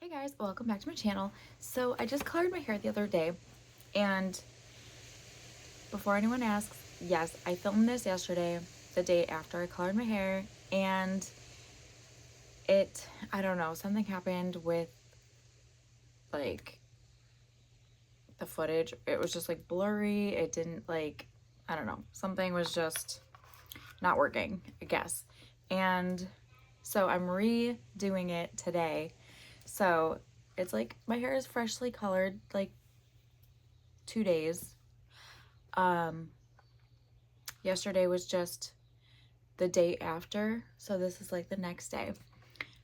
Hey guys, welcome back to my channel. So I just colored my hair the other day, and before anyone asks, yes, I filmed this yesterday, the day after I colored my hair, and I don't know, something happened with like the footage. It was just like blurry. It didn't I don't know, something was just not working, I guess. And so I'm redoing it today. So it's like my hair is freshly colored, like 2 days. Yesterday was just the day after, so this is like the next day.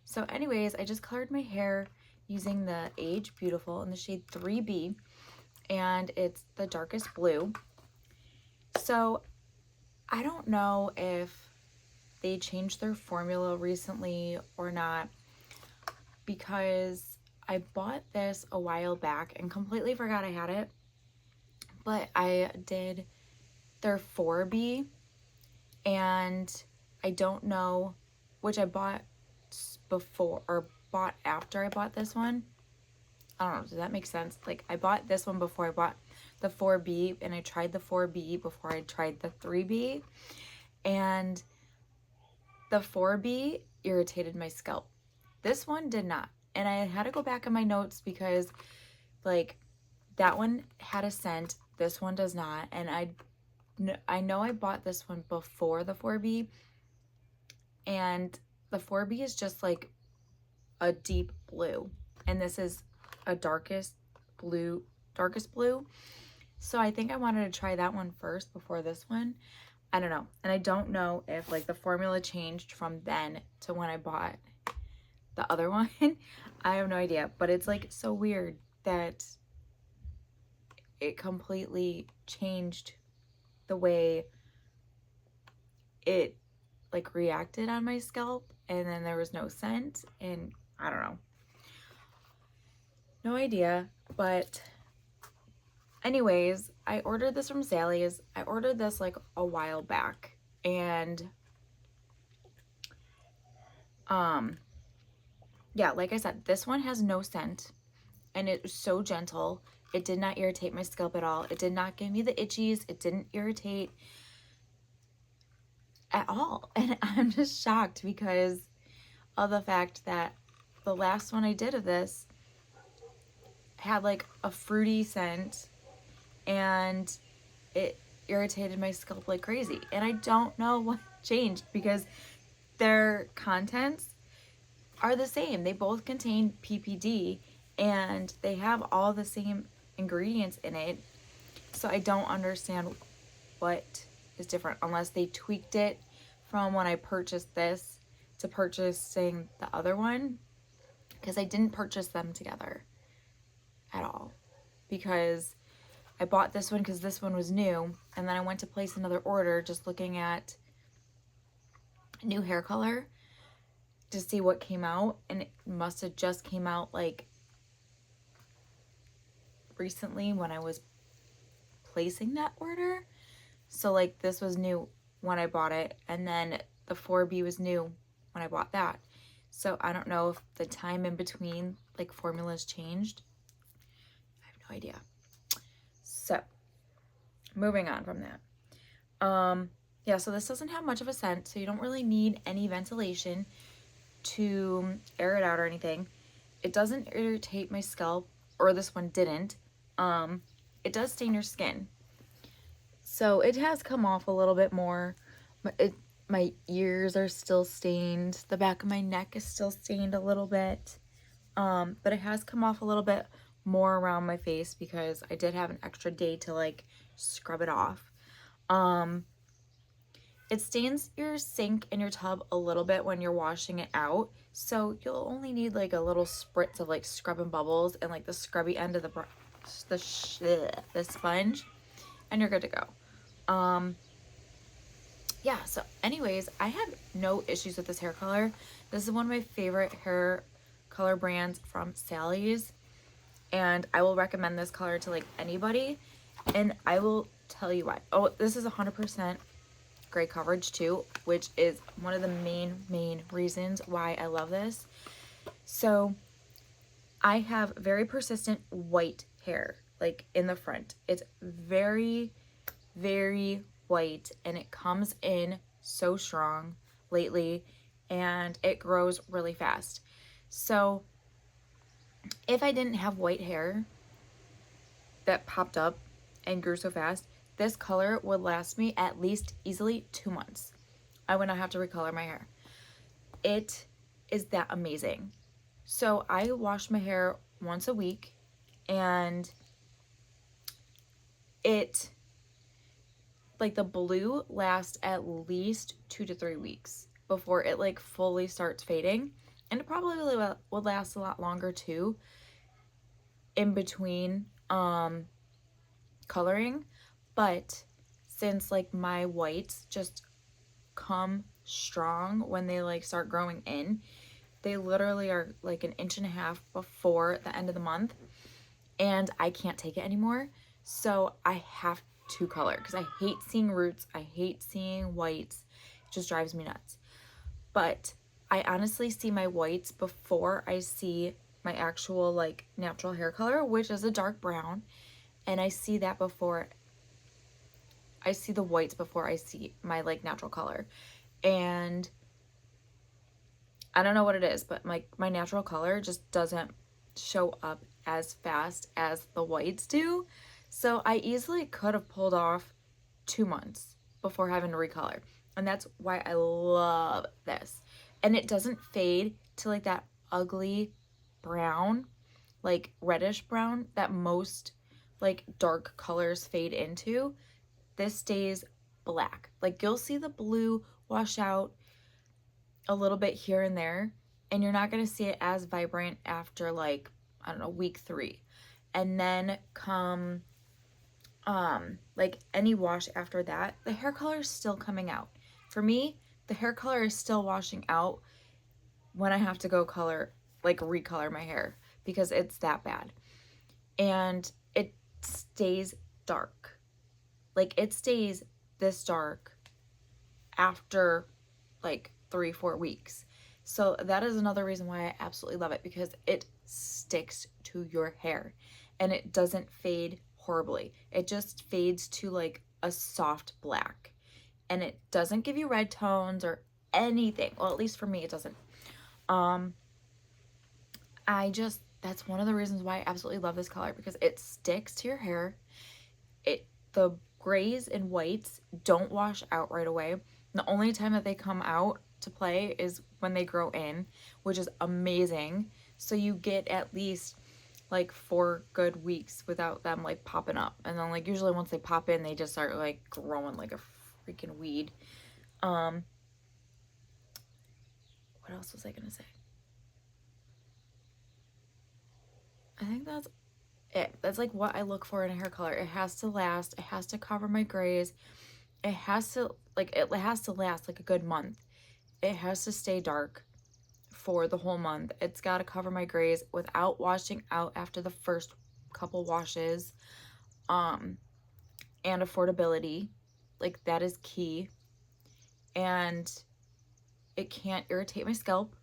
So anyways, I just colored my hair using the Age Beautiful in the shade 3B, and it's the darkest blue. So I don't know if they changed their formula recently or not, because I bought this a while back and completely forgot I had it, but I did their 4B, and I don't know which I bought before or bought after I bought this one. I don't know, does that make sense? Like, I bought this one before I bought the 4B, and I tried the 4B before I tried the 3B, and the 4B irritated my scalp. This one did not, and I had to go back in my notes because like that one had a scent, this one does not, and I know I bought this one before the 4B, and the 4B is just like a deep blue, and this is a darkest blue. So I think I wanted to try that one first before this one. I don't know. And I don't know if like the formula changed from then to when I bought the other one. I have no idea, but it's like so weird that it completely changed the way it like reacted on my scalp, and then there was no scent, and I don't know. No idea, but anyways, I ordered this from Sally's. I ordered this like a while back, and yeah, like I said, this one has no scent, and it was so gentle. It did not irritate my scalp at all. It did not give me the itchies. It didn't irritate at all. And I'm just shocked because of the fact that the last one I did of this had like a fruity scent, and it irritated my scalp like crazy. And I don't know what changed, because their contents are the same. They both contain PPD, and they have all the same ingredients in it. So I don't understand what is different, unless they tweaked it from when I purchased this to purchasing the other one, because I didn't purchase them together at all, because I bought this one because this one was new, and then I went to place another order just looking at new hair color to see what came out, and it must have just came out like recently when I was placing that order. So like this was new when I bought it, and then the 4B was new when I bought that. So I don't know if the time in between like formulas changed. I have no idea. So moving on from that. Yeah, so this doesn't have much of a scent, so you don't really need any ventilation to air it out or anything. It doesn't irritate my scalp, or this one didn't. It does stain your skin. So it has come off a little bit more. My ears are still stained. The back of my neck is still stained a little bit. But it has come off a little bit more around my face because I did have an extra day to like scrub it off. It stains your sink and your tub a little bit when you're washing it out. So you'll only need like a little spritz of like scrubbing bubbles and like the scrubby end of the sponge, and you're good to go. Yeah, so anyways, I have no issues with this hair color. This is one of my favorite hair color brands from Sally's, and I will recommend this color to like anybody, and I will tell you why. Oh, this is 100% gray coverage too, which is one of the main reasons why I love this. So I have very persistent white hair, like in the front. It's very, very white, and it comes in so strong lately, and it grows really fast. So if I didn't have white hair that popped up and grew so fast, this color would last me at least easily 2 months. I would not have to recolor my hair. It is that amazing. So I wash my hair once a week, and it, like, the blue lasts at least 2 to 3 weeks before it like fully starts fading, and it probably will last a lot longer too in between coloring. But since like my whites just come strong when they like start growing in, they literally are like an inch and a half before the end of the month, and I can't take it anymore. So I have to color because I hate seeing roots. I hate seeing whites. It just drives me nuts. But I honestly see my whites before I see my actual like natural hair color, which is a dark brown. And I see that before I see the whites before I see my like natural color. And I don't know what it is, but my natural color just doesn't show up as fast as the whites do. So I easily could have pulled off 2 months before having to recolor. And that's why I love this. And it doesn't fade to like that ugly brown, like reddish brown that most like dark colors fade into. This stays black. Like you'll see the blue wash out a little bit here and there, and you're not going to see it as vibrant after like, I don't know, week 3. And then come like any wash after that, the hair color is still coming out. For me, the hair color is still washing out when I have to go color, like recolor my hair, because it's that bad. And it stays dark. Like it stays this dark after like 3-4 weeks. So that is another reason why I absolutely love it, because it sticks to your hair and it doesn't fade horribly. It just fades to like a soft black, and it doesn't give you red tones or anything. Well, at least for me it doesn't. That's one of the reasons why I absolutely love this color, because it sticks to your hair. The grays and whites don't wash out right away. The only time that they come out to play is when they grow in, which is amazing. So you get at least like 4 good weeks without them like popping up. And then like usually once they pop in, they just start like growing like a freaking weed. What else was I gonna say? I think that's it. That's like what I look for in a hair color. It has to last. It has to cover my grays. It has to last like a good month. It has to stay dark for the whole month. It's got to cover my grays without washing out after the first couple washes. And affordability, like that is key. And it can't irritate my scalp,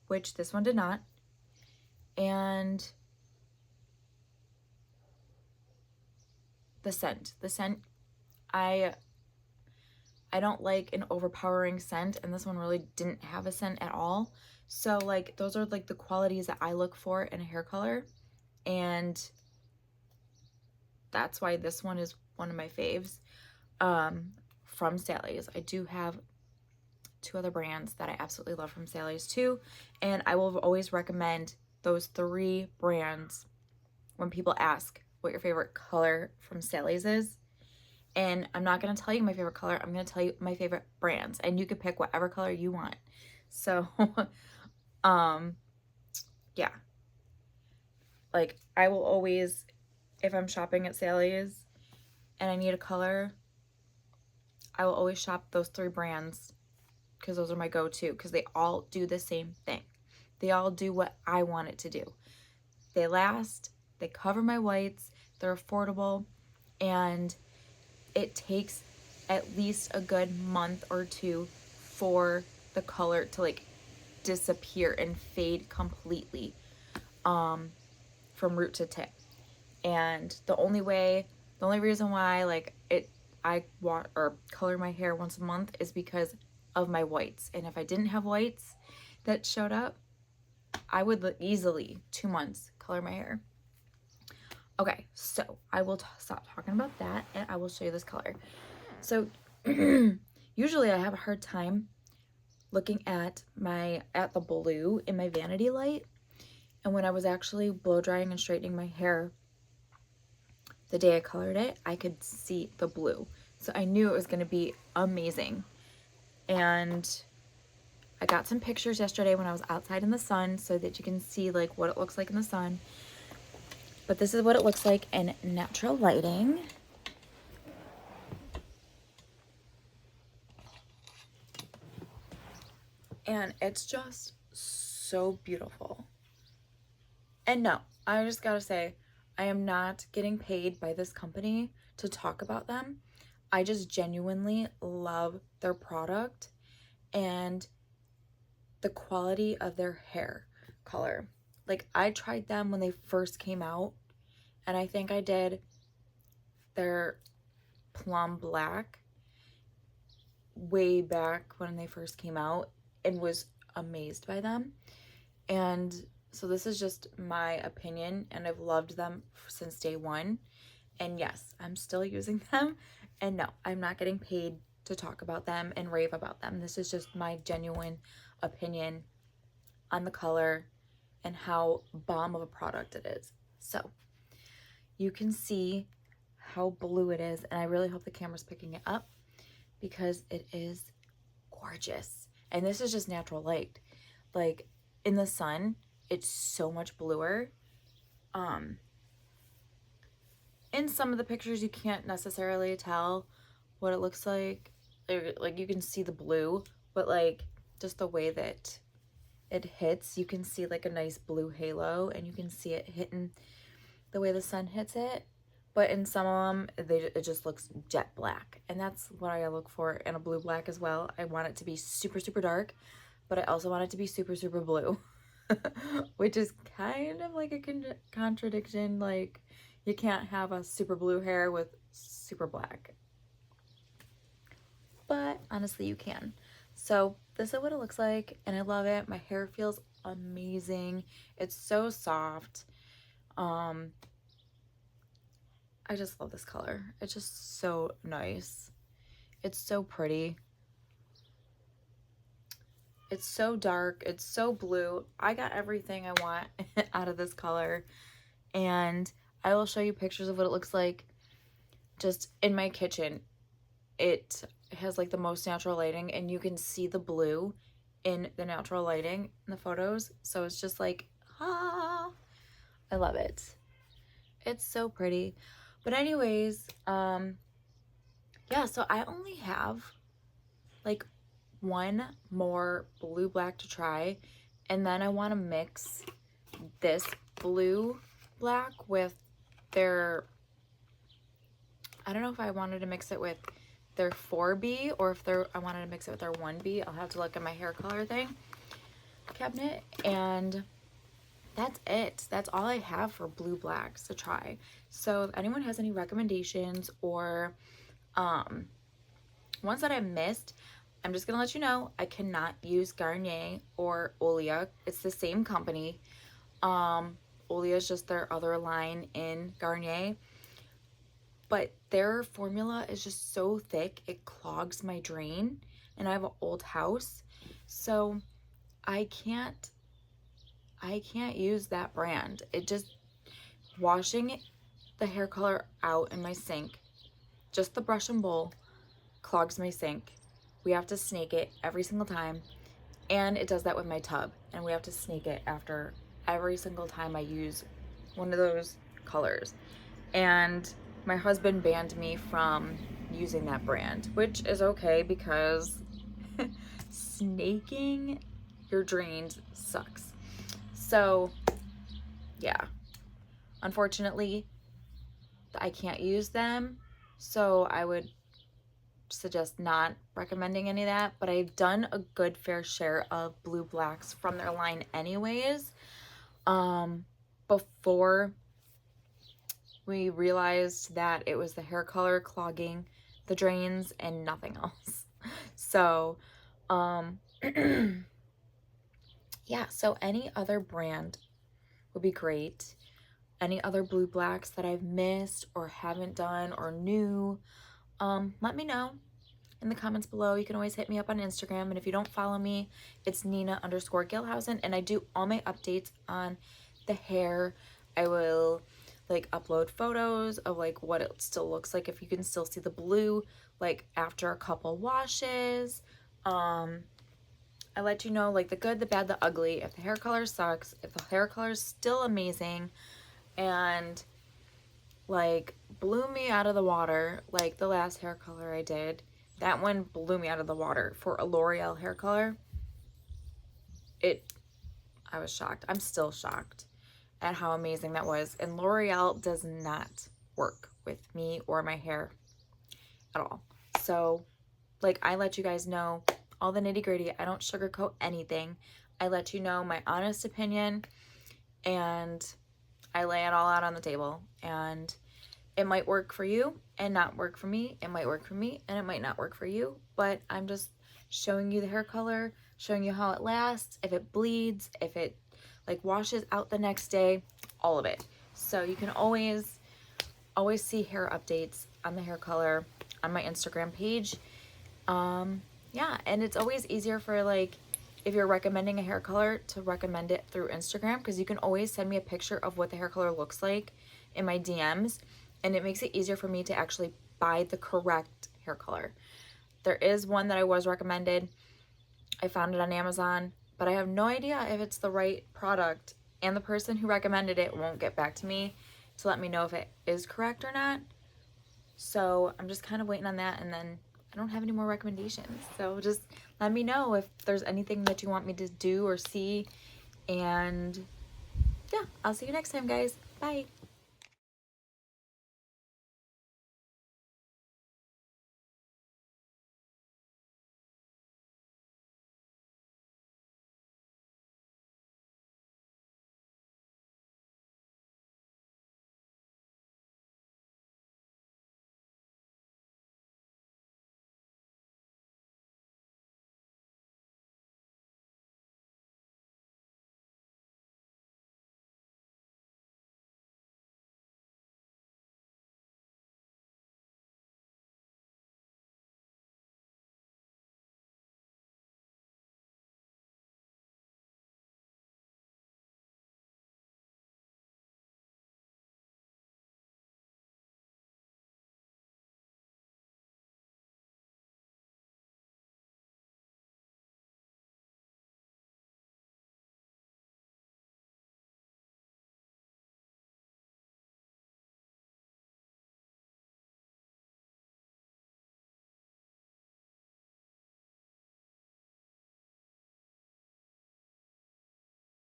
which this one did not. And the scent, I don't like an overpowering scent, and this one really didn't have a scent at all. So like those are like the qualities that I look for in a hair color, and that's why this one is one of my faves. From Sally's, I do have 2 other brands that I absolutely love from Sally's too, and I will always recommend those 3 brands when people ask what your favorite color from Sally's is. And I'm not going to tell you my favorite color. I'm going to tell you my favorite brands, and you can pick whatever color you want. So, yeah. Like, I will always, if I'm shopping at Sally's and I need a color, I will always shop those 3 brands, because those are my go-to, because they all do the same thing. They all do what I want it to do. They last, they cover my whites, they're affordable, and it takes at least a good month or 2 for the color to like disappear and fade completely. from root to tip. And the only reason why like I color my hair once a month is because of my whites. And if I didn't have whites that showed up, I would easily 2 months color my hair. Okay, so I will stop talking about that and I will show you this color. So usually I have a hard time looking at the blue in my vanity light. And when I was actually blow drying and straightening my hair the day I colored it, I could see the blue. So I knew it was going to be amazing. And I got some pictures yesterday when I was outside in the sun so that you can see like what it looks like in the sun. But this is what it looks like in natural lighting. And it's just so beautiful. And no, I just gotta say, I am not getting paid by this company to talk about them. I just genuinely love their product and the quality of their hair color. Like, I tried them when they first came out, and I think I did their plum black way back when they first came out and was amazed by them. And so this is just my opinion, and I've loved them since day one. And yes, I'm still using them. And no, I'm not getting paid to talk about them and rave about them. This is just my genuine opinion on the color and how bomb of a product it is. So you can see how blue it is, and I really hope the camera's picking it up because it is gorgeous. And this is just natural light. Like, in the sun, it's so much bluer. In some of the pictures, you can't necessarily tell what it looks like. Like, you can see the blue, but like just the way that it hits, you can see like a nice blue halo, and you can see it hitting the way the sun hits it. But in some of them, it just looks jet black, and that's what I look for in a blue black as well. I want it to be super, super dark, but I also want it to be super, super blue, which is kind of like a contradiction. Like, you can't have a super blue hair with super black, but honestly you can. So this is what it looks like, and I love it. My hair feels amazing. It's so soft. I just love this color. It's just so nice. It's so pretty. It's so dark. It's so blue. I got everything I want out of this color, and I will show you pictures of what it looks like just in my kitchen. It has like the most natural lighting, and you can see the blue in the natural lighting in the photos. So it's just like, ah, I love it. It's so pretty. But anyways, yeah, so I only have like one more blue black to try, and then I want to mix this blue black with their, I don't know if I wanted to mix it with their 4B or if I wanted to mix it with their 1B. I'll have to look at my hair color thing cabinet. And that's it. That's all I have for blue blacks to try. So if anyone has any recommendations or ones that I missed, I'm just gonna let you know I cannot use Garnier or Olia. It's the same company. Olia is just their other line in Garnier, but their formula is just so thick it clogs my drain, and I have an old house, so I can't use that brand. It just, washing the hair color out in my sink, just the brush and bowl, clogs my sink. We have to snake it every single time, and it does that with my tub, and we have to snake it after every single time I use one of those colors. And my husband banned me from using that brand, which is okay because snaking your drains sucks. So yeah, unfortunately I can't use them, so I would suggest not recommending any of that. But I've done a good fair share of blue blacks from their line anyways, before we realized that it was the hair color clogging the drains and nothing else. So, yeah, so any other brand would be great. Any other blue blacks that I've missed or haven't done or new, let me know in the comments below. You can always hit me up on Instagram, and if you don't follow me, it's Nina_Gilhousen, and I do all my updates on the hair. I will like upload photos of like what it still looks like, if you can still see the blue like after a couple washes. I let you know like the good, the bad, the ugly. If the hair color sucks, if the hair color is still amazing and like blew me out of the water, like the last hair color I did, that one blew me out of the water for a L'Oreal hair color. I was shocked. I'm still shocked at how amazing that was. And L'Oreal does not work with me or my hair at all. So like I let you guys know all the nitty gritty. I don't sugarcoat anything. I let you know my honest opinion, and I lay it all out on the table. And it might work for you and not work for me. It might work for me and it might not work for you. But I'm just showing you the hair color, showing you how it lasts, if it bleeds, if it like washes out the next day, all of it. So you can always see hair updates on the hair color on my Instagram page. Yeah, and it's always easier for like if you're recommending a hair color to recommend it through Instagram, because you can always send me a picture of what the hair color looks like in my DMs, and it makes it easier for me to actually buy the correct hair color. There is one that I was recommended. I found it on Amazon, but I have no idea if it's the right product, and the person who recommended it won't get back to me to let me know if it is correct or not. So I'm just kind of waiting on that, and then I don't have any more recommendations. So just let me know if there's anything that you want me to do or see. And yeah, I'll see you next time, guys. Bye.